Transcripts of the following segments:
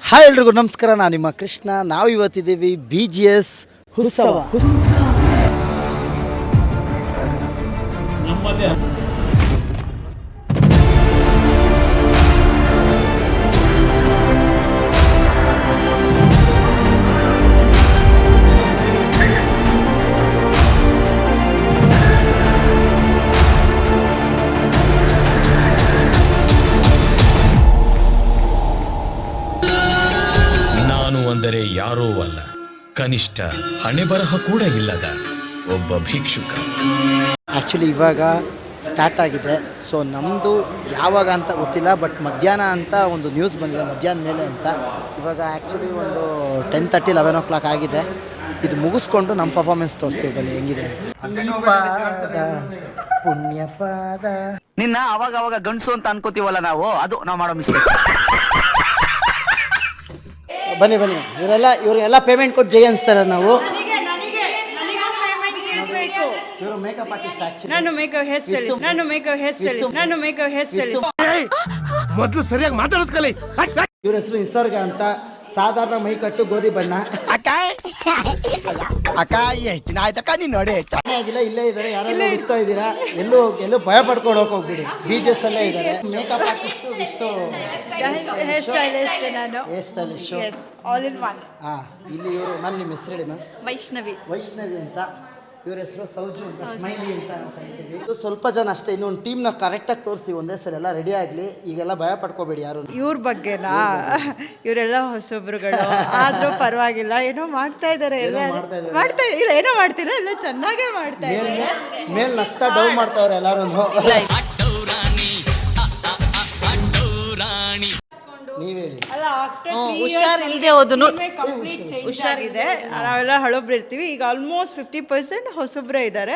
Hi ಎಲ್ರಿಗೂ ನಮಸ್ಕಾರ, ನಾನು ನಿಮ್ಮ ಕೃಷ್ಣ. ನಾವು ಇವತ್ತಿದ್ದೀವಿ BGS ಉತ್ಸವ. ನಾನು ಅಂದರೆ ಯಾರೋ ಅಲ್ಲ, ಕನಿಷ್ಠ ಹಣೆ ಬರಹ ಕೂಡ ಇಲ್ಲದ ಒಬ್ಬ ಭಿಕ್ಷುಕ. ಆ್ಯಕ್ಚುಲಿ ಇವಾಗ ಸ್ಟಾರ್ಟ್ ಆಗಿದೆ. ಸೊ ನಮ್ಮದು ಯಾವಾಗ ಅಂತ ಗೊತ್ತಿಲ್ಲ, ಬಟ್ ಮಧ್ಯಾಹ್ನ ಅಂತ ಒಂದು ನ್ಯೂಸ್ ಬಂದಿದೆ, ಮಧ್ಯಾಹ್ನ ಮೇಲೆ ಅಂತ. ಇವಾಗ ಆ್ಯಕ್ಚುಲಿ ಒಂದು 10:30 11 o'clock ಆಗಿದೆ. ಇದು ಮುಗಿಸ್ಕೊಂಡು ನಮ್ಮ ಪರ್ಫಾರ್ಮೆನ್ಸ್ ತೋರಿಸ್ತೀವಿ, ಬನ್ನಿ ಹೆಂಗಿದೆ ಅಂತ. ಪುಣ್ಯಪಾದ ನಿನ್ನ ಅವಾಗ ಗಂಡಸು ಅಂತ ಅನ್ಕೋತೀವಲ್ಲ ನಾವು ಮಾಡೋ ಮಿಸ್ಟೇಕ್. ಬನ್ನಿ ಇವರೆಲ್ಲ ಪೇಮೆಂಟ್ ಕೊಟ್ಟು ಜೈ ಅನ್ಸ್ತಾರೆ. ನಾವು ಇವರು ಮೇಕಪ್ ಆರ್ಟಿಸ್ಟ್. ಆಕ್ಚುಲಿ ನಾನು ಮೇಕಪ್ ಹೇರ್ ಸ್ಟೈಲಿಸ್ಟ್. ಮೊದಲು ಸರಿಯಾಗಿ ಮಾತಾಡೋದು ಕಲಿ. ಇವ್ರ ಹೆಸರು ನಿಸರ್ಗ ಅಂತ. ಸಾಧಾರಣ ಮೈ ಕಟ್ಟು ಗೋಧಿ ಬಣ್ಣ. ಆಯ್ತಕ್ಕ ನೀನ್ ನೋಡಿ ಆಗಿಲ್ಲ, ಇಲ್ಲೇ ಇದ್ದಾರೆ. ಯಾರೆಲ್ಲ ಹುಡ್ತಾ ಇದ್ದೀರಾ? ಎಲ್ಲೂ ಭಯ ಪಡ್ಕೊಂಡು ಹೋಗ್ಬಿಡಿ. BGS ಅಲ್ಲೇ ಇದ್ದಾರೆ. Makeup artist with hair stylist ನಾನು. Hair stylist. Yes, all in one. ಇಲ್ಲಿ ಇವರು ಮ್ಯಾಮ್, ನಿಮ್ಮ ಹೆಸರು ಹೇಳಿ ಮ್ಯಾಮ್. ವೈಷ್ಣವಿ ಅಂತ. ಇವ್ರ ಹೆಸರು ಸೌಜು ಅಂತ, ಸ್ಮೈಲಿ ಅಂತ ಕರಿತೀವಿ. ಇದು ಸ್ವಲ್ಪ ಜನ ಅಷ್ಟೇ. ಇನ್ನೊಂದು ಟೀಮ್ನ ಕರೆಕ್ಟಾಗಿ ತೋರಿಸ್ತೀವಿ ಒಂದೇ ಸಲ. ಎಲ್ಲ ರೆಡಿ ಆಗಲಿ. ಈಗೆಲ್ಲ ಭಯ ಪಡ್ಕೋಬೇಡಿ ಯಾರು. ಇವ್ರ ಬಗ್ಗೆನಾ? ಇವರೆಲ್ಲ ಹೊಸೊಬ್ರುಗಳು ಆದ್ರೂ ಪರವಾಗಿಲ್ಲ, ಏನೋ ಮಾಡ್ತಾ ಇದಾರೆ. ಏನೋ ಮಾಡ್ತಿಲ್ಲ, ಎಲ್ಲ ಚೆನ್ನಾಗೇ ಮಾಡ್ತಾ ಇದ್ದಾರೆ. ಮೇಲ್ ನಗ್ತಾ ಡೌ ಮಾಡ್ತಾವ್ರೆ ಎಲ್ಲಾರು. ನೀವ್ ಹೇಳಿ. ಹುಷಾರಿಲ್ಲದೆ ಹೋದನು ಹುಷಾರಿದೆ. ನಾವೆಲ್ಲ ಹಳೊಬ್ರು ಇರ್ತೀವಿ. ಈಗ ಆಲ್ಮೋಸ್ಟ್ 50% ಹೊಸೊಬ್ರೆ ಇದ್ದಾರೆ.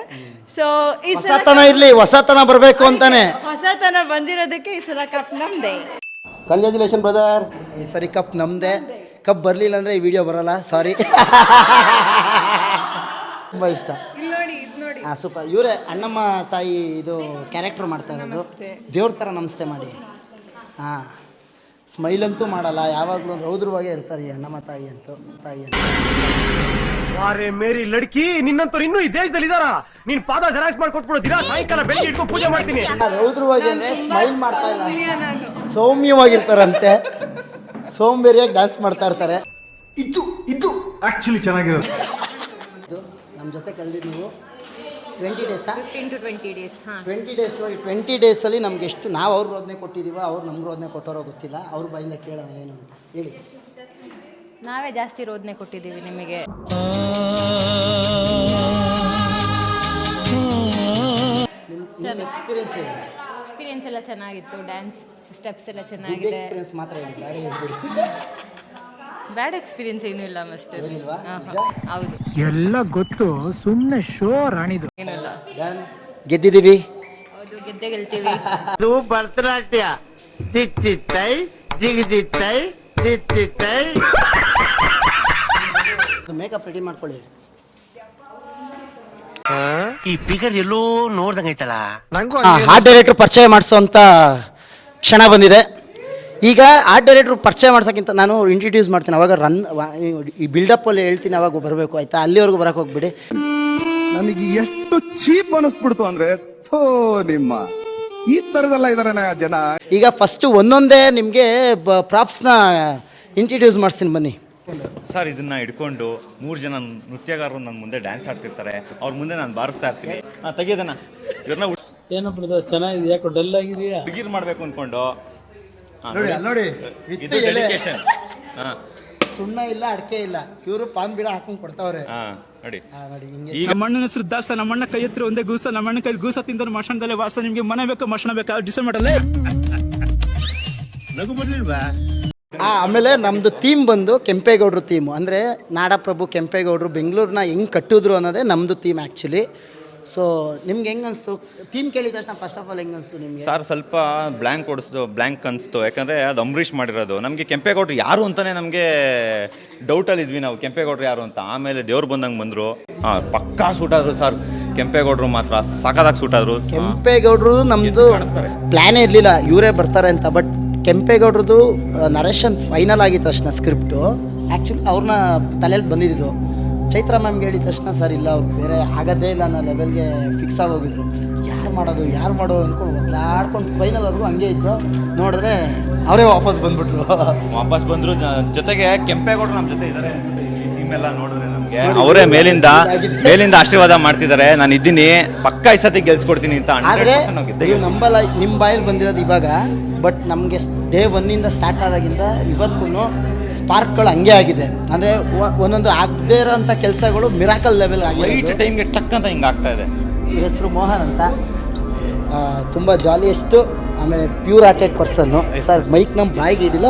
ಸೊ ಈ ಹೊಸತನ ಇರ್ಲಿ, ಹೊಸತನ ಬರಬೇಕು ಅಂತಾನೆ. ಹೊಸತನ ಬಂದಿರೋದಕ್ಕೆ ಈ ಸಲ ಕಪ್ ನಮ್ದೆ. Congratulation brother. ಈ ಸರಿ ಕಪ್ ನಮ್ದೆ. ಕಪ್ ಬರ್ಲಿಲ್ಲ ಅಂದ್ರೆ ಈ ವಿಡಿಯೋ ಬರಲ್ಲ, ಸಾರಿ. ತುಂಬಾ ಇಷ್ಟ. ಸೂಪರ್. ಇವರೇ ಅಣ್ಣಮ್ಮ ತಾಯಿ ಇದು ಕ್ಯಾರೆಕ್ಟರ್ ಮಾಡ್ತಾ ಇರೋದು. ದೇವ್ರ ಥರ ನಮಸ್ತೆ ಮಾಡಿ. ಸ್ಮೈಲ್ ಅಂತೂ ಮಾಡಲ್ಲ, ಯಾವಾಗಲೂ ರೌದ್ರವಾಗೇ ಇರ್ತಾರೆ ಈ ಅಣ್ಣಮ್ಮ ತಾಯಿ ಅಂತೂ. ವಾರೇ ಮೇರಿ ಲಡ್ಕಿ, ನಿನ್ನಂತವ್ರು ಇನ್ನೂ ಈ ದೇಶದಲ್ಲಿ ಇದಾರ? ನೀನ್ ಪಾದ ಜೆರಾಕ್ಸ್ ಮಾಡ್ಕೊಟ್ಬಿಡು. ದಿನ ಸಾಯಂಕಾಲ ಬೆಳಿಗ್ಗೆ ಇಟ್ಕೊಂಡು ಪೂಜೆ ಮಾಡ್ತೀನಿ. ರೌದ್ರವಾಗಿ ಅಂದ್ರೆ ಸ್ಮೈಲ್ ಮಾಡ್ತಾ ಇಲ್ಲ, ಸೌಮ್ಯವಾಗಿರ್ತಾರಂತೆ. ಸೋಂಬೇರಿಯಾಗಿ ಡ್ಯಾನ್ಸ್ ಮಾಡ್ತಾ ಇರ್ತಾರೆ. ಇದು ಆಕ್ಚುಲಿ ಚೆನ್ನಾಗಿರೋದು. ನಮ್ಮ ಜೊತೆ ಕಳೆದಿದ್ದು ನೀವು 20 days. 15 to 20 days. 20 days. 20 days ನಮ್ಗೆ ಎಷ್ಟು ನಾವು ಅವ್ರ ರೋದನೆ ಕೊಟ್ಟಿದ್ದೀವ, ಅವ್ರು ನಮ್ಗೆ ರೋದನೆ ಕೊಟ್ಟೋರೋ ಗೊತ್ತಿಲ್ಲ. ಅವ್ರ ಬಾಯಿಂದ ಕೇಳೋಣ ಏನು ಅಂತ ಹೇಳಿ. ನಾವೇ ಜಾಸ್ತಿ ರೋದನೆ ಕೊಟ್ಟಿದ್ದೀವಿ ನಿಮಗೆ. ನಿಮ್ಮ ಎಕ್ಸ್ಪೀರಿಯನ್ಸ್ ಹೇಳಿ. ಎಕ್ಸ್ಪೀರಿಯನ್ಸ್ ಎಲ್ಲ ಚೆನ್ನಾಗಿತ್ತು. ಡ್ಯಾನ್ಸ್ ಸ್ಟೆಪ್ಸ್ ಎಲ್ಲ ಚೆನ್ನಾಗಿದೆ. ಎಕ್ಸ್ಪೀರಿಯನ್ಸ್ ಮಾತ್ರ ಹೇಳಿ, ಗಾಡಿ ಹೇಳ್ಬಿಡಿ. ಬ್ಯಾಡ್ ಎಕ್ಸ್ಪೀರಿಯನ್ಸ್ ಏನೂ ಇಲ್ಲ ಮಸ್ತ್. ಏನಿಲ್ವಾ? ಹೌದು, ಎಲ್ಲ ಗೊತ್ತು, ಸುಮ್ಮನೆ ಶೋ ರಾಣಿದು. ಏನಿಲ್ಲ. ಗೆದ್ದಿದ್ದೀವಿ. ಹೌದು, ಗೆಲ್ತೀವಿ. ಅದು ಭರತನಾಟ್ಯ. ತಿತ್ತಿತ್ತೈ ಜಿಗಿದಿತ್ತೈ ತಿತ್ತಿತ್ತೈ. ಮೇಕಪ್ ರೆಡಿ ಮಾಡ್ಕೊಳ್ಳಿ. ಈ ಫಿಗರ್ ಎಲ್ಲೋ ನೋಡ್ದಂಗೈತಲ್ಲ. ಆರ್ಟ್ ಡೈರೆಕ್ಟರ್ ಪರಿಚಯ ಮಾಡಿಸೋಂಥ ಕ್ಷಣ ಬಂದಿದೆ. ಈಗ ಆರ್ಟ್ ಡೈರೆಕ್ಟ್ರು ಪರಿಚಯ ಮಾಡ್ಸೋಕ್ಕಿಂತ ನಾನು ಇಂಟ್ರಡ್ಯೂಸ್ ಮಾಡ್ತೀನಿ. ಅವಾಗ ಈ ಬಿಲ್ಡಪ್ಪಲ್ಲಿ ಹೇಳ್ತೀನಿ, ಅವಾಗ ಬರಬೇಕು, ಆಯಿತಾ? ಅಲ್ಲಿವರೆಗೂ ಬರೋಕೆ ಹೋಗ್ಬಿಡಿ. ನನಗೆ ಎಷ್ಟು ಚೀಪ್ ಅನಿಸ್ಬಿಡ್ತು ಅಂದ್ರೆ, ನಿಮ್ಮ ಈ ತರದೆಲ್ಲ ಇದಾರೆ ಜನ. ಈಗ ಫಸ್ಟು ಒಂದೊಂದೇ ನಿಮಗೆ ಪ್ರಾಪ್ಸ್ನ ಇಂಟ್ರಡ್ಯೂಸ್ ಮಾಡಿಸ್ತೀನಿ, ಬನ್ನಿ. ಸರ್, ಇದನ್ನ ಹಿಡ್ಕೊಂಡು 3 ಜನ ನೃತ್ಯಗಾರರು ನನ್ನ ಮುಂದೆ ಡ್ಯಾನ್ಸ್ ಆಡ್ತಿರ್ತಾರೆ. ಅವ್ರ ಮುಂದೆ ನಾನು ಬಾರಿಸ್ತಾ ಇರ್ತೀನಿ. ತೆಗಿಯೋದನ್ನ ಇವ್ರನ್ನ ಏನಪ್ಪ ಚೆನ್ನಾಗಿದೆ, ಯಾಕೋ ಡಲ್ ಆಗಿದೆಯಾ? ಬಿಗಿರ್ ಮಾಡಬೇಕು ಅಂದ್ಕೊಂಡು ನೋಡಿ, ಇದು ಡೆಡಿಕೇಶನ್. ಸುಣ್ಣ ಇಲ್ಲ, ಅಡಿಕೆ ಇಲ್ಲ, ಇವರು ಪಾನ್ ಬಿಡ ಹಾಕೊಂಡು ಕೊಡ್ತಾವ್ರೆ. ನೋಡಿ ಈಗ ಮಣ್ಣನ ಹೆಸರು ದಾಸ್ತ, ನಮ್ಮಣ್ಣ ಕೈ ಹತ್ರ ಒಂದೇ ಗೂಸ, ನಮ್ಮಣ್ಣ ಕೈ ಗೂಸ ತಿಂದ್ರೆ ಮಶಣದಲ್ಲೇ ವಾಸ. ನಿಮ್ಗೆ ಮನೆ ಬೇಕು, ಮಶಣ ಬೇಕಾ? ಡಿಸೈಡ್ ಮಾಡಲ್ಲ. ನಗು ಬರ್ಲಿಲ್ವಾ? ಆಮೇಲೆ ನಮ್ಮದು ಥೀಮ್ ಬಂದು ಕೆಂಪೇಗೌಡರು ಥೀಮು. ಅಂದರೆ ನಾಡಪ್ರಭು ಕೆಂಪೇಗೌಡರು ಬೆಂಗಳೂರನ್ನ ಹೆಂಗೆ ಕಟ್ಟಿದ್ರು ಅನ್ನೋದೇ ನಮ್ಮದು ಥೀಮ್ ಆ್ಯಕ್ಚುಲಿ. ಸೊ ನಿಮ್ಗೆ ಹೆಂಗೆ ಅನಿಸ್ತು? ಥೀಮ್ ಕೇಳಿದ ತಕ್ಷಣ ಫಸ್ಟ್ ಆಫ್ ಆಲ್ ಹೆಂಗೆ ಅನಿಸ್ತು ನಿಮಗೆ? ಸರ್, ಸ್ವಲ್ಪ ಬ್ಲ್ಯಾಂಕ್ ಅನಿಸ್ತು. ಯಾಕಂದರೆ ಅದು ಅಂಬರೀಷ್ ಮಾಡಿರೋದು. ನಮಗೆ ಕೆಂಪೇಗೌಡರು ಯಾರು ಅಂತಲೇ ನಮಗೆ ಡೌಟಲ್ಲಿ ಇದ್ವಿ ನಾವು, ಕೆಂಪೇಗೌಡರು ಯಾರು ಅಂತ. ಆಮೇಲೆ ದೇವ್ರು ಬಂದಂಗೆ ಬಂದರು. ಪಕ್ಕಾ ಸೂಟ್ ಆದರು ಸರ್ ಕೆಂಪೇಗೌಡರು, ಮಾತ್ರ ಸಖತ್ತಾಗಿ ಸೂಟ್ ಆದರು. ಕೆಂಪೇಗೌಡರು ನಮ್ಮದು ಪ್ಲ್ಯಾನೇ ಇರಲಿಲ್ಲ ಇವರೇ ಬರ್ತಾರೆ ಅಂತ. ಬಟ್ ಕೆಂಪೇಗೌಡರದು ನರೇಶನ್ ಫೈನಲ್ ಆಗಿದ ತಕ್ಷಣ ಸ್ಕ್ರಿಪ್ಟು ಆ್ಯಕ್ಚುಲಿ ಅವ್ರನ್ನ ತಲೆಯಲ್ಲಿ ಬಂದಿದ್ದು. ಚೈತ್ರಾ ಮ್ಯಾಮ್ಗೆ ಹೇಳಿದ ತಕ್ಷಣ ಸರ್ ಇಲ್ಲ ಅವ್ರು ಬೇರೆ ಆಗೋದೇ ಇಲ್ಲ ಅನ್ನೋ ಲೆವೆಲ್ಗೆ ಫಿಕ್ಸ್ ಆಗೋಗಿದ್ರು. ಯಾರು ಮಾಡೋದು ಅಂದ್ಕೊಂಡು ಆಡ್ಕೊಂಡು ಫೈನಲ್ವರೆಗೂ ಹಂಗೆ ಇದ್ರು. ನೋಡಿದ್ರೆ ಅವರೇ ವಾಪಸ್ ಬಂದ್ಬಿಟ್ರು. ವಾಪಸ್ ಬಂದರು. ಜೊತೆಗೆ ಕೆಂಪೇಗೌಡರು ನಮ್ಮ ಜೊತೆ ಇದ್ದಾರೆ. ಟೀಮ್ ಎಲ್ಲ ನೋಡಿದ್ರೆ ನಮಗೆ ಅವರೇ ಮೇಲಿಂದ ಆಶೀರ್ವಾದ ಮಾಡ್ತಿದ್ದಾರೆ. ನಾನು ಇದ್ದೀನಿ, ಪಕ್ಕ ಈ ಸತಿ ಗೆಲ್ಸ್ಕೊಡ್ತೀನಿ ಅಂತ. ಆದರೆ ನೀವು ನಂಬಲ್ಲ, ನಿಮ್ಮ ಬಾಯಲ್ಲಿ ಬಂದಿರೋದು ಇವಾಗ. ಬಟ್ ನಮಗೆ ಡೇ ಒನ್ನಿಂದ ಸ್ಟಾರ್ಟ್ ಆದಾಗಿಂದ ಇವತ್ತಿಗೂ ಸ್ಪಾರ್ಕ್ಗಳು ಹಂಗೆ ಆಗಿದೆ. ಅಂದರೆ ಒಂದೊಂದು ಆಗದೇ ಇರೋಂಥ ಕೆಲಸಗಳು ಮಿರಾಕಲ್ ಲೆವೆಲ್ ಆಗಿದೆ. ರೈಟ್ ಟೈಮ್ಗೆ ಟಕ್ ಅಂತ ಹಿಂಗೆ ಆಗ್ತಾ ಇದೆ. ಇವ್ರ ಹೆಸರು ಮೋಹನ್ ಅಂತ, ತುಂಬ ಜಾಲಿಯೆಸ್ಟು, ಆಮೇಲೆ ಪ್ಯೂರ್ ಹಾರ್ಟೆಡ್ ಪರ್ಸನ್ನು. ಸರ್ ಮೈಕ್ ನಮ್ಮ ಬಾಯಿಗೆ ಹಿಡಿಲ್ಲ,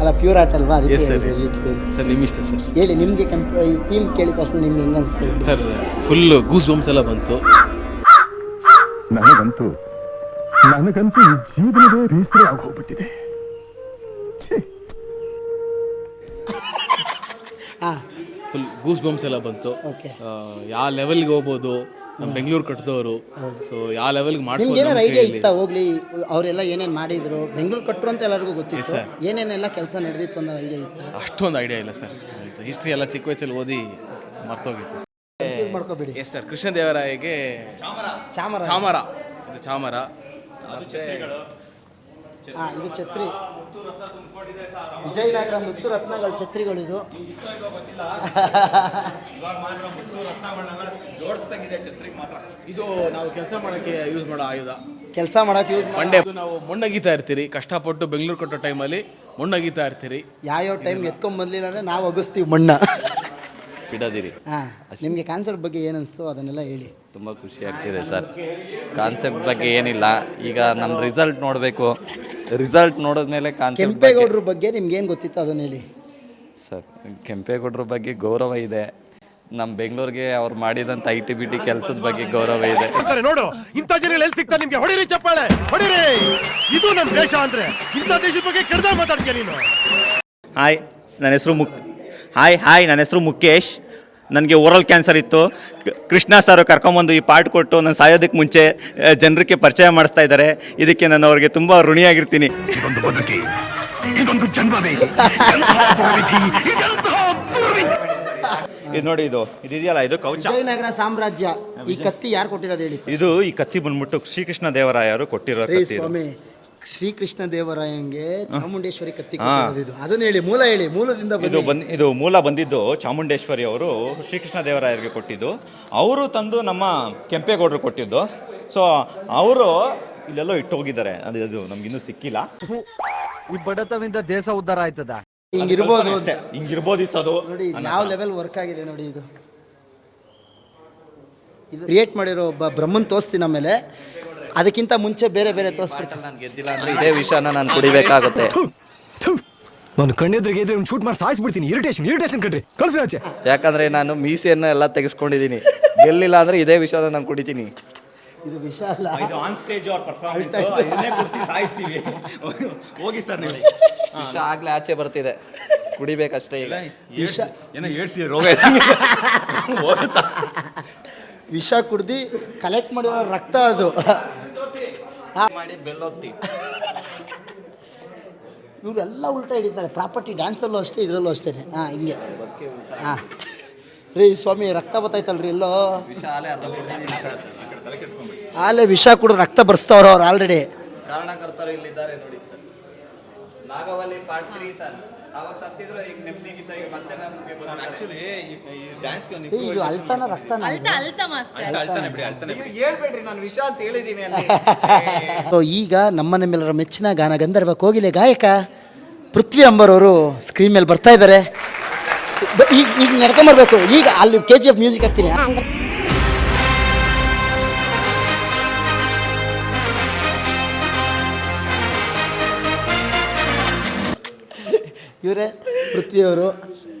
ಅಲ್ಲ ಪ್ಯೂರ್ ಹಾರ್ಟ್ ಅಲ್ವಾ, ಅದಕ್ಕೆ ಸರ್ ನಿಮ್ಮ ಇಷ್ಟ ಸರ್. ಹೇಳಿ, ನಿಮಗೆ ಈ ಟೀಮ್ ಕೇಳಿದ ತಕ್ಷಣ ನಿಮ್ಗೆ ಹೆಂಗೆ ಅನಿಸ್ತು ಸರ್? ಫುಲ್ ಗೂಸ್ ಬಂಪ್ಸ್ ಎಲ್ಲ ಬಂತು. ನನಗಂತೂ ಈ ಜೀವನವೇ ಬೇಸರ ಆಗೋಗ್ಬಿಟ್ಟಿದೆ. ಫುಲ್ ಗೂಸ್ ಬಂಪ್ಸ್ ಎಲ್ಲ ಬಂತು. ಓಕೆ, ಯಾವ ಲೆವೆಲ್ಗೆ ಹೋಗ್ಬೋದು ನಮ್ಮ ಬೆಂಗಳೂರು ಕಟ್ಟಿದವರು. ಸೊ ಯಾವ ಲೆವೆಲ್ಗೆ ನಿಮ್ಗೆ ಏನಾರು ಐಡಿಯಾ ಮಾಡಿಸ್ಬೋದು. ಇತ್ತಾ? ಹೋಗ್ಲಿ, ಅವರೆಲ್ಲ ಏನೇನು ಮಾಡಿದ್ರು, ಬೆಂಗಳೂರು ಕಟ್ಟರು ಅಂತ ಎಲ್ಲರಿಗೂ ಗೊತ್ತಿತ್ತು. ಏನೇನೆಲ್ಲ ಕೆಲಸ ನಡೆದಿತ್ತು ಅನ್ನೋ ಐಡಿಯಾ ಇತ್ತಾ? ಅಷ್ಟೊಂದು ಐಡಿಯಾ ಇಲ್ಲ ಸರ್. ಹಿಸ್ಟ್ರಿ ಎಲ್ಲ ಚಿಕ್ಕ ವಯಸ್ಸಲ್ಲಿ ಓದಿ ಮರ್ತೋಗಿತ್ತು. ಮಾಡ್ಕೋಬೇಡಿ. ಎಸ್ ಸರ್, ಕೃಷ್ಣದೇವರಾಯಗೆ ಚಾಮರ, ಇದು ಚಾಮರ. ಇದು ಛತ್ರಿ, ವಿಜಯನಗರ ಮುತ್ತು ರತ್ನಗಳ ಛತ್ರಿಗಳಿದು. ಇದು ನಾವು ಕೆಲಸ ಮಾಡೋಕ್ಕೆ ಯೂಸ್ ಮಾಡೋ ಆಯುಧ. ಕೆಲಸ ಮಾಡೋಕೆ ಯೂಸ್ ಮಂಡೆ ನಾವು ಮಣ್ಣಗೀತಾ ಇರ್ತೀರಿ, ಕಷ್ಟಪಟ್ಟು ಬೆಂಗಳೂರು ಕಟ್ಟೋ ಟೈಮಲ್ಲಿ ಮಣ್ಣಗೀತಾ ಇರ್ತೀರಿ. ಯಾವ್ಯಾವ ಟೈಮ್ ಎತ್ಕೊಂಡ್ಬರ್ಲಿಲ್ಲ ಅಂದರೆ ನಾವು ಒಗಿಸ್ತೀವಿ ಮಣ್ಣ. ಬಿಡೋದಿರಿ. ಹಾಂ, ನಿಮಗೆ ಕಾನ್ಸೆಪ್ಟ್ ಬಗ್ಗೆ ಏನು ಅನಿಸ್ತು ಅದನ್ನೆಲ್ಲ ಹೇಳಿ. ತುಂಬ ಖುಷಿ ಆಗ್ತಿದೆ ಸರ್. ಕಾನ್ಸೆಪ್ಟ್ ಬಗ್ಗೆ ಏನಿಲ್ಲ, ಈಗ ನಮ್ಮ ರಿಸಲ್ಟ್ ನೋಡಬೇಕು. ರಿಸಲ್ಟ್ ನೋಡಿದ್ಮೇಲೆ ಕಾನ್ಸೆಪ್ಟ್. ಕೆಂಪೇಗೌಡರ ಬಗ್ಗೆ ನಿಮ್ಗೆ ಏನು ಗೊತ್ತಿತ್ತು ಅದನ್ನು ಹೇಳಿ ಸರ್. ಕೆಂಪೇಗೌಡರ ಬಗ್ಗೆ ಗೌರವ ಇದೆ. ನಮ್ಮ ಬೆಂಗಳೂರಿಗೆ ಅವ್ರು ಮಾಡಿದಂಥ ITBT ಕೆಲಸದ ಬಗ್ಗೆ ಗೌರವ ಇದೆ. ನೋಡು, ಇಂಥ ಜನ ಎಲ್ಲಿ ಸಿಗ್ತಾರೆ ನಿಮ್ಗೆ? ಹೊಡಿರಿ ಚಪ್ಪಾಳೆ, ಹೊಡಿರಿ. ಇದು ನಮ್ಮ ದೇಶ ಅಂದ್ರೆ. ಇಂಥ ದೇಶದ ಬಗ್ಗೆ ಕೆಡ್ದ ಮಾತಾಡ್ತೀಯ ನೀನು. ಹಾಯ್, ನನ್ನ ಹೆಸರು ಮುಖೇಶ್. ನನಗೆ ಓರಲ್ ಕ್ಯಾನ್ಸರ್ ಇತ್ತು. ಕೃಷ್ಣ ಸರ್ ಕರ್ಕೊಂಬಂದು ಈ ಪಾರ್ಟ್ ಕೊಟ್ಟು ನಾನು ಸಾಯೋದಕ್ಕೆ ಮುಂಚೆ ಜನರಿಗೆ ಪರಿಚಯ ಮಾಡಿಸ್ತಾ ಇದ್ದಾರೆ. ಇದಕ್ಕೆ ನಾನು ಅವ್ರಿಗೆ ತುಂಬ ಋಣಿಯಾಗಿರ್ತೀನಿ. ಇದು ನೋಡಿ, ಇದು ಇದೆಯಲ್ಲ, ಇದು ಕವಚ. ವಿಜಯನಗರ ಸಾಮ್ರಾಜ್ಯ. ಈ ಕತ್ತಿ ಯಾರು ಕೊಟ್ಟಿರೋದು ಹೇಳಿ? ಈ ಕತ್ತಿ ಬಂದ್ಬಿಟ್ಟು ಶ್ರೀಕೃಷ್ಣ ದೇವರಾಯರು ಕೊಟ್ಟಿರೋ ಕತ್ತಿ. ಸ್ವಾಮಿ, ಶ್ರೀಕೃಷ್ಣ ದೇವರಾಯಂಗೆ ಚಾಮುಂಡೇಶ್ವರಿ ಕತ್ತಿ ಕೊಟ್ಟಿರೋದು. ಅದನ್ನ ಹೇಳಿ, ಮೂಲ ಹೇಳಿ, ಮೂಲದಿಂದ ಇದು ಮೂಲ ಬಂದಿದ್ದು ಚಾಮುಂಡೇಶ್ವರಿ ಅವರು ಶ್ರೀಕೃಷ್ಣ ದೇವರಾಯರಿಗೆ ಕೊಟ್ಟಿದ್ದು. ಅವರು ತಂದು ನಮ್ಮ ಕೆಂಪೇಗೌಡರು ಕೊಟ್ಟಿದ್ದು. ಸೊ ಅವರು ಇಲ್ಲೆಲ್ಲೋ ಇಟ್ಟು ಹೋಗಿದ್ದಾರೆ. ಅದು ನಮ್ಗಿನ್ನೂ ಸಿಕ್ಕಿಲ್ಲ. ಈ ಬಡತವಿಂದ ದೇಶ ಉದ್ಧಾರ ಆಯ್ತದ? ಹಿಂಗಿರ್ಬೋದಿತ್ತು ಅದು. ನೋಡಿ ಯಾವ ಲೆವೆಲ್ ವರ್ಕ್ ಆಗಿದೆ ನೋಡಿ. ಇದು ಕ್ರಿಯೇಟ್ ಮಾಡಿರೋ ಒಬ್ಬ ಬ್ರಹ್ಮನ್ ತೋರಿಸ್ತೀನಿ. ಆಮೇಲೆ ಅದಕ್ಕಿಂತ ಮುಂಚೆ ಬೇರೆ ತೋರಿಸ್ಬಿಡ್ತೀನಿ. ನಾನು ಗೆದ್ದಿಲ್ಲ ಅಂದರೆ ಇದೇ ವಿಷಯನ ನಾನು ಕುಡಿಬೇಕಾಗುತ್ತೆ. ನಾನು ಕಣ್ಣೆದ್ರಿಗೆ ಶೂಟ್ ಮಾಡಿ ಸಾಯಿಸ್ಬಿಡ್ತೀನಿ. ಇರಿಟೇಷನ್ ಕಣ್ರಿ, ಕಳ್ಸಿ ಆಚೆ. ಯಾಕಂದರೆ ನಾನು ಮೀಸೆಯನ್ನು ಎಲ್ಲ ತೆಗೆಸ್ಕೊಂಡಿದ್ದೀನಿ. ಗೆಲ್ಲಿಲ್ಲ ಅಂದರೆ ಇದೇ ವಿಷಯನ ನಾನು ಕುಡಿತೀನಿ. ಇದು ವಿಷ ಅಲ್ಲ, ಇದು ಆನ್ ಸ್ಟೇಜ್ ಅವ್ರ ಪರ್ಫಾರ್ಮೆನ್ಸ್. ಇದನ್ನೇ ಕುಡಿಸಿ ಸಾಯಿಸ್ತೀವಿ. ಹೋಗಿ ಸರ್ ನೀವು. ವಿಷ ಆಗಲೇ ಆಚೆ ಬರ್ತಿದೆ, ಕುಡಿಬೇಕಷ್ಟೇ. ಈಗ ಏನೋ ಏಡ್ಸಿ ರೋಗ ವಿಷ ಕುಡ್ದು ಕಲೆಕ್ಟ್ ಮಾಡಿರೋ ರಕ್ತ ಅದು. ಮಾಡಿ ಬೆಲ್ಲೊತ್ತಿ ಇವರೆಲ್ಲ ಉಲ್ಟಾ ಹಿಡಿತಾರೆ. ಪ್ರಾಪರ್ಟಿ ಡ್ಯಾನ್ಸಲ್ಲೂ ಅಷ್ಟೇ, ಇದರಲ್ಲೂ ಅಷ್ಟೇ. ಹಾಂ, ಹಿಂಗೆ. ಹಾಂ ರೀ ಸ್ವಾಮಿ, ರಕ್ತ ಬತ್ತಾಯ್ತಲ್ರಿ ಎಲ್ಲೋ. ವಿಷ ಆಲೆ ಅರ್ಧ ಕುಡಿದಿದ್ದೀನಿ ಸರ್. ಆಲೆ ವಿಷ ಕುಡಿದು ರಕ್ತ ಬರ್ಸ್ತವ್ರು ಅವ್ರು ಆಲ್ರೆಡಿ. ಕಾರಣಕರ್ತರು ಇಲ್ಲಿದ್ದಾರೆ ನೋಡಿ ಸರ್. Nagavalli part 3 sir. ಅವಾಗ ಸತ್ತಿದ್ರು, ಈಗ ನೆಮ್ಮದಿಗಿಂತ ಈಗ ಮತ್ತೆ ನಮಗೆ ಇದು ಅಳ್ತಾನ ರಕ್ತನ? ಹೇಳ್ಬೇಡ್ರಿ, ನಾನು ವಿಷ ಅಂತ ಹೇಳಿದ್ದೀನಿ ಅಲ್ಲಿ. ಸೊ ಈಗ ನಮ್ಮೆಲ್ಲರ ಮೆಚ್ಚಿನ ಗಾನ ಗಂಧರ್ವ ಕೋಗಿಲೆ ಗಾಯಕ ಪೃಥ್ವಿ ಅಂಬರವರು ಸ್ಕ್ರೀನ್ ಮೇಲೆ ಬರ್ತಾ ಇದ್ದಾರೆ. ಈಗ ನಡ್ಕೊಂಬರ್ಬೇಕು. ಈಗ ಅಲ್ಲಿ KGF ಮ್ಯೂಸಿಕ್ ಹಾಕ್ತೀನಿ. ಇವರೇ ಪೃಥ್ವಿಯವರು.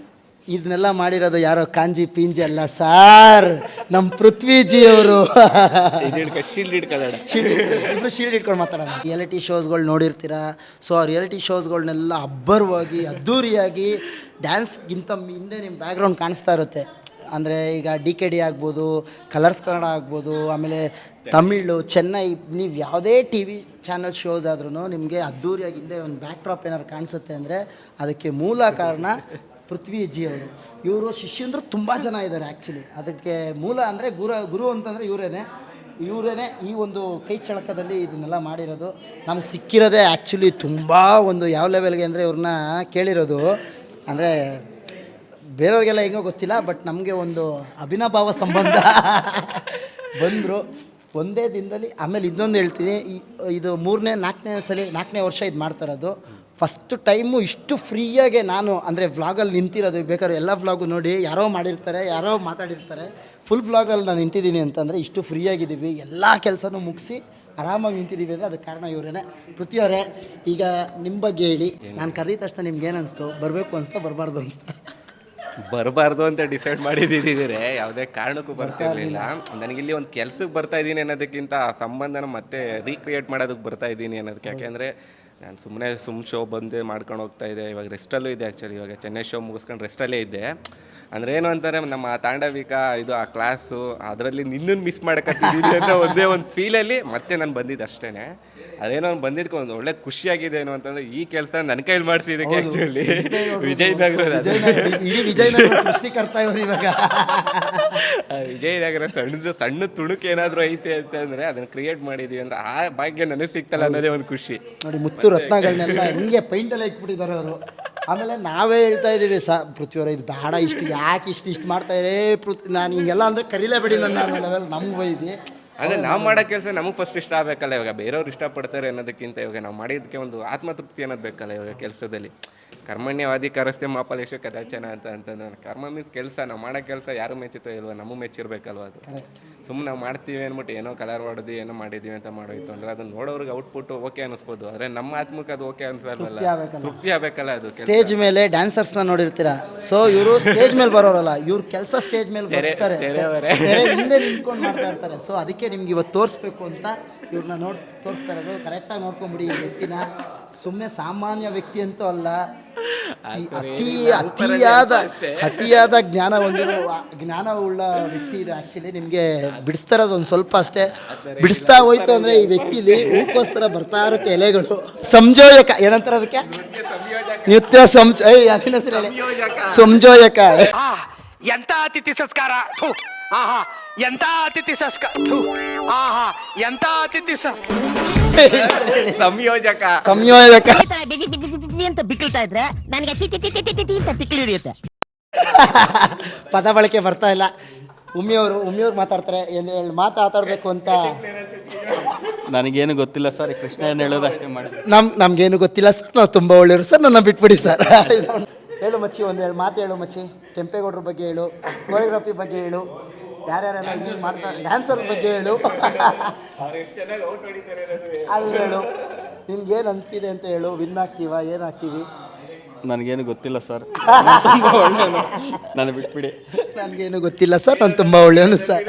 ಇದನ್ನೆಲ್ಲ ಮಾಡಿರೋದು ಯಾರೋ ಕಾಂಜಿ ಪಿಂಜಿ ಅಲ್ಲ ಸಾರ್, ನಮ್ಮ ಪೃಥ್ವಿಜಿಯವರು. ಶೀಲ್ಡ್ ಇಟ್ಕೊಳ್ಳೋಣ, ಶೀಲ್ಡ್ ಇಟ್ಕೊಂಡು ಮಾತಾಡೋಣ. ರಿಯಾಲಿಟಿ ಶೋಸ್ಗಳು ನೋಡಿರ್ತೀರ. ಸೊ ಆ ರಿಯಾಲಿಟಿ ಶೋಸ್ಗಳನ್ನೆಲ್ಲ ಅಬ್ಬರವಾಗಿ ಅದ್ಧೂರಿಯಾಗಿ ಡ್ಯಾನ್ಸ್ಗಿಂತ ಹಿಂದೆ ನಿಮ್ಮ ಬ್ಯಾಕ್ಗ್ರೌಂಡ್ ಕಾಣಿಸ್ತಾ ಇರುತ್ತೆ. ಅಂದರೆ ಈಗ DKD ಆಗ್ಬೋದು, ಕಲರ್ಸ್ ಕನ್ನಡ ಆಗ್ಬೋದು, ಆಮೇಲೆ ತಮಿಳು, ಚೆನ್ನೈ, ನೀವು ಯಾವುದೇ ಟಿ ವಿ ಚಾನಲ್ ಶೋಸ್ ಆದ್ರೂ ನಿಮಗೆ ಅದ್ದೂರಿಯಾಗಿ ಹಿಂದೆ ಒಂದು ಬ್ಯಾಕ್ ಡ್ರಾಪ್ ಏನಾದ್ರು ಕಾಣಿಸುತ್ತೆ ಅಂದರೆ ಅದಕ್ಕೆ ಮೂಲ ಕಾರಣ ಪೃಥ್ವಿ ಜಿ ಅವರು. ಇವರು ಶಿಷ್ಯಂದ್ರು ತುಂಬ ಜನ ಇದ್ದಾರೆ ಆ್ಯಕ್ಚುಲಿ. ಅದಕ್ಕೆ ಮೂಲ ಅಂದರೆ ಗುರು ಅಂತಂದರೆ ಇವರೇನೆ ಈ ಒಂದು ಕೈ ಚಳಕದಲ್ಲಿ ಇದನ್ನೆಲ್ಲ ಮಾಡಿರೋದು. ನಮ್ಗೆ ಸಿಕ್ಕಿರೋದೇ ಆ್ಯಕ್ಚುಲಿ ತುಂಬ ಒಂದು ಯಾವ ಲೆವೆಲ್ಗೆ ಅಂದರೆ ಇವ್ರನ್ನ ಕೇಳಿರೋದು ಅಂದರೆ ಬೇರೆಯವ್ರಿಗೆಲ್ಲ ಹೆಂಗೋ ಗೊತ್ತಿಲ್ಲ, ಬಟ್ ನಮಗೆ ಒಂದು ಅವಿನಾಭಾವ ಸಂಬಂಧ ಬಂದರು ಒಂದೇ ದಿನದಲ್ಲಿ. ಆಮೇಲೆ ಇನ್ನೊಂದು ಹೇಳ್ತೀನಿ, ಇದು 4ನೇ ವರ್ಷ ಇದು ಮಾಡ್ತಾಯಿರೋದು. ಫಸ್ಟ್ ಟೈಮು ಇಷ್ಟು ಫ್ರೀಯಾಗೆ ನಾನು ಅಂದರೆ ವ್ಲಾಗಲ್ಲಿ ನಿಂತಿರೋದು. ಬೇಕಾದ್ರೆ ಎಲ್ಲ ವ್ಲಾಗು ನೋಡಿ, ಯಾರೋ ಮಾಡಿರ್ತಾರೆ, ಯಾರೋ ಮಾತಾಡಿರ್ತಾರೆ. ಫುಲ್ ವ್ಲಾಗಲ್ಲಿ ನಾನು ನಿಂತಿದ್ದೀನಿ ಅಂತಂದರೆ ಇಷ್ಟು ಫ್ರೀಯಾಗಿದ್ದೀವಿ, ಎಲ್ಲ ಕೆಲಸನೂ ಮುಗಿಸಿ ಆರಾಮಾಗಿ ನಿಂತಿದ್ದೀವಿ ಅಂದರೆ ಅದಕ್ಕೆ ಕಾರಣ ಇವರೇನೆ. ಪೃಥ್ವಿಯವರೇ, ಈಗ ನಿಮ್ಮ ಬಗ್ಗೆ ಹೇಳಿ. ನಾನು ಕರೆದ ತಕ್ಷಣ ನಿಮ್ಗೆ ಏನು ಅನಿಸ್ತು? ಬರಬೇಕು ಅನಿಸ್ತಾ, ಬರಬಾರ್ದು ಅನಿಸ್ತಾ? ಬರಬಾರ್ದು ಅಂತ ಡಿಸೈಡ್ ಮಾಡಿದ್ದೀರಿ, ಯಾವುದೇ ಕಾರಣಕ್ಕೂ ಬರ್ತಾ ಇರಲಿಲ್ಲ. ನನಗಿಲ್ಲಿ ಒಂದು ಕೆಲ್ಸಕ್ಕೆ ಬರ್ತಾ ಇದ್ದೀನಿ ಅನ್ನೋದಕ್ಕಿಂತ ಆ ಸಂಬಂಧನ ಮತ್ತೆ ರೀಕ್ರಿಯೇಟ್ ಮಾಡೋದಕ್ಕೆ ಬರ್ತಾ ಇದ್ದೀನಿ ಅನ್ನೋದಕ್ಕೆ. ಯಾಕೆಂದರೆ ನಾನು ಸುಮ್ಮನೆ ಶೋ ಬಂದು ಮಾಡ್ಕೊಂಡು ಹೋಗ್ತಾ ಇದ್ದೆ. ಇವಾಗ ರೆಸ್ಟಲ್ಲೂ ಇದೆ ಆ್ಯಕ್ಚುಲಿ. ಇವಾಗ ಚೆನ್ನೈ ಶೋ ಮುಗಿಸ್ಕೊಂಡು ರೆಸ್ಟಲ್ಲೇ ಇದ್ದೆ. ಅಂದರೆ ಏನು ಅಂತಾರೆ, ನಮ್ಮ ತಾಂಡವಿಕ ಇದು ಆ ಕ್ಲಾಸು ಅದರಲ್ಲಿ ನಿನ್ನನ್ನು ಮಿಸ್ ಮಾಡೋಕ್ಕಾಗ್ತಿದ್ದೀನಿ ಅನ್ನೋ ಒಂದೇ ಒಂದು ಫೀಲಲ್ಲಿ ಮತ್ತೆ ನಾನು ಬಂದಿದ್ದು ಅಷ್ಟೇ. ಅದೇನೋ ಬಂದಿದ್ದಕ್ಕೆ ಒಂದು ಒಳ್ಳೆ ಖುಷಿಯಾಗಿದೆ ಏನು ಅಂತಂದರೆ, ಈ ಕೆಲಸ ನನ್ನ ಕೈಲಿ ಮಾಡಿಸಿದ್ದಕ್ಕೆ ಆ್ಯಕ್ಚುಲಿ ವಿಜಯನಗರ ಸೃಷ್ಟಿಕರ್ತ ಇವರು. ಇವಾಗ ವಿಜಯನಗರ ಸಣ್ಣ ತುಣುಕು ಏನಾದರೂ ಐತೆ ಅಂತಂದರೆ ಅದನ್ನು ಕ್ರಿಯೇಟ್ ಮಾಡಿದ್ದೀವಿ ಅಂದರೆ ಆ ಭಾಗ್ಯ ನನಗೆ ಸಿಗ್ತಲ್ಲ ಅನ್ನೋದೇ ಒಂದು ಖುಷಿ. ನೋಡಿ, ಮುತ್ತು ರತ್ನಗಳನ್ನೆಲ್ಲ ಹಿಂಗೆ ಪೈಂಟಲ್ಲಿ ಇಟ್ಬಿಟ್ಟಿದ್ದಾರೆ ಅವರು. ಆಮೇಲೆ ನಾವೇ ಹೇಳ್ತಾ ಇದ್ದೀವಿ ಪೃಥ್ವಿಯವರ, ಇದು ಬೇಡ, ಯಾಕೆ ಇಷ್ಟು ಮಾಡ್ತಾಯಿರೇ ನಾನು ಹಿಂಗೆಲ್ಲ ಅಂದರೆ ಕರೀಲೇಬೇಡಿ ನನ್ನ ಲೆವೆಲ್ ನಮ್ಗೆ ಬೈದಿ. ಅಂದರೆ ನಾವು ಮಾಡೋ ಕೆಲಸ ನಮಗೆ ಫಸ್ಟ್ ಇಷ್ಟ ಆಗಬೇಕಲ್ಲ. ಇವಾಗ ಬೇರೆಯವ್ರು ಇಷ್ಟಪಡ್ತಾರೆ ಅನ್ನೋದಕ್ಕಿಂತ ಇವಾಗ ನಾವು ಮಾಡಿದ್ದಕ್ಕೆ ಒಂದು ಆತ್ಮತೃಪ್ತಿ ಅನ್ನೋದು ಬೇಕಲ್ಲ. ಇವಾಗ ಕೆಲಸದಲ್ಲಿ ಕರ್ಮಣ್ಯವಾಧಿಕಾರಸ್ಥೆ ಮಾಪಲೇಶ ಕದಾಚನ ಅಂತಂದ್ರೆ ಕರ್ಮ ಮೀನ್ಸ್ ಕೆಲಸ. ನಾವು ಮಾಡೋ ಕೆಲಸ ಯಾರು ಮೆಚ್ಚುತ್ತೋ ಇಲ್ವ, ನಮಗೆ ಮೆಚ್ಚಿರ್ಬೇಕಲ್ವ. ಅದು ಸುಮ್ಮನೆ ನಾವು ಮಾಡ್ತೀವಿ ಅಂದ್ಬಿಟ್ಟು ಏನೋ ಕಲರ್ ಹೊಡೆದು ಏನೋ ಮಾಡಿದ್ದೀವಿ ಅಂತ ಮಾಡೋಯ್ತು ಅಂದರೆ ಅದನ್ನು ನೋಡೋರಿಗೆ ಔಟ್ಪುಟ್ ಓಕೆ ಅನ್ನಿಸ್ಬೋದು, ಆದರೆ ನಮ್ಮ ಆತ್ಮಕ್ಕೆ ಅದು ಓಕೆ ಅನ್ಸಲ್ವಲ್ಲ, ತೃಪ್ತಿ ಆಗಬೇಕಲ್ಲ. ಅದು ಸ್ಟೇಜ್ ಮೇಲೆ ಡ್ಯಾನ್ಸರ್ಸ್ನ ನೋಡಿರ್ತೀರಾ. ಸೊ ಇವರು ಸ್ಟೇಜ್ ಮೇಲೆ ಬರೋರಲ್ಲ, ಇವ್ರ ಕೆಲಸ ಸ್ಟೇಜ್ ಮೇಲೆ ಬರ್ತಾರೆ, ಹಿಂದೆ ನಿಂತ್ಕೊಂಡು ಮಾಡ್ತಾ ಇರ್ತಾರೆ. ಸೊ ಅದಕ್ಕೆ ನಿಮ್ಗೆ ಇವತ್ತು ತೋರಿಸ್ಬೇಕು ಅಂತ ಇವ್ರನ್ನ ತೋರಿಸ್ತಾ ಇರೋದು. ಕರೆಕ್ಟಾಗಿ ನೋಡ್ಕೊಂಬಿಡಿ ಈ ವ್ಯಕ್ತಿನ. ಸುಮ್ಮನೆ ಸಾಮಾನ್ಯ ವ್ಯಕ್ತಿ ಅಂತೂ ಅಲ್ಲ, ಅತಿಯಾದ ಜ್ಞಾನವುಳ್ಳ ವ್ಯಕ್ತಿ ಇದು. ಆ್ಯಕ್ಚುಲಿ ನಿಮಗೆ ಬಿಡಿಸ್ತಾ ಇರೋದು ಒಂದು ಸ್ವಲ್ಪ ಅಷ್ಟೇ. ಬಿಡಿಸ್ತಾ ಹೋಯ್ತು ಅಂದರೆ ಈ ವ್ಯಕ್ತಿಲಿ ಹೂಕೋಸ್ಕರ ಬರ್ತಾ ಇರುತ್ತೆ ಎಲೆಗಳು. ಸಂಯೋಜಕ ಏನಂತಾರೆ ಅದಕ್ಕೆ? ನೃತ್ಯ ಸಂಯೋಜಕ. ಎಂತ ಅತಿಥಿ ಸಂಸ್ಕಾರ, ಎಂತ ಅತಿಥಿ ಸಂಸ್ಕಾರ, ಎಂತ ಅತಿಥಿ ಸಂಯೋಜಕ ಅಂತ ಬಿಕ್ಕಳ್ತಾ ಇದ್ರೆ ನನಗೆ ತಿಕ್ಕಿ ಹಿಡಿಯುತ್ತೆ. ಪದ ಬಳಕೆ ಬರ್ತಾ ಇಲ್ಲ. ಉಮ್ಮಿಯವ್ರು ಮಾತಾಡ್ತಾರೆ, ಮಾತಾಡಬೇಕು ಅಂತ. ನನಗೇನು ಗೊತ್ತಿಲ್ಲ ಸರ್, ಕೃಷ್ಣ ಏನು ಹೇಳೋದು ಅಷ್ಟೇ ಮಾಡಿ. ನಮ್ಗೇನು ಗೊತ್ತಿಲ್ಲ ಸರ್, ನಾವು ತುಂಬ ಒಳ್ಳೆಯವರು ಸರ್, ನನ್ನ ಬಿಟ್ಬಿಡಿ ಸರ್. ಹೇಳು ಮಚ್ಚಿ, ಒಂದು ಮಾತು ಹೇಳು ಮಚ್ಚಿ. ಕೆಂಪೇಗೌಡರ ಬಗ್ಗೆ ಹೇಳು, ಕೊರಿಯೋಗ್ರಫಿ ಬಗ್ಗೆ ಹೇಳು, ಯಾರ್ಯಾರೆಲ್ಲ ಯೂಸ್ ಮಾಡ್ತಾರೆ, ಡ್ಯಾನ್ಸರ್ ಬಗ್ಗೆ ಹೇಳು, ಅದು ಹೇಳು. ನಿಮ್ಗೇನು ಅನಿಸ್ತಿದೆ ಅಂತ ಹೇಳು. ವಿನ್ ಆಗ್ತೀವಾ, ಏನಾಗ್ತೀವಿ? ನನಗೇನು ಗೊತ್ತಿಲ್ಲ ಸರ್, ನಾನು ಬಿಟ್ಬಿಡಿ. ನನಗೇನು ಗೊತ್ತಿಲ್ಲ ಸರ್, ನಾನು ತುಂಬ ಒಳ್ಳೆಯವನು ಸರ್.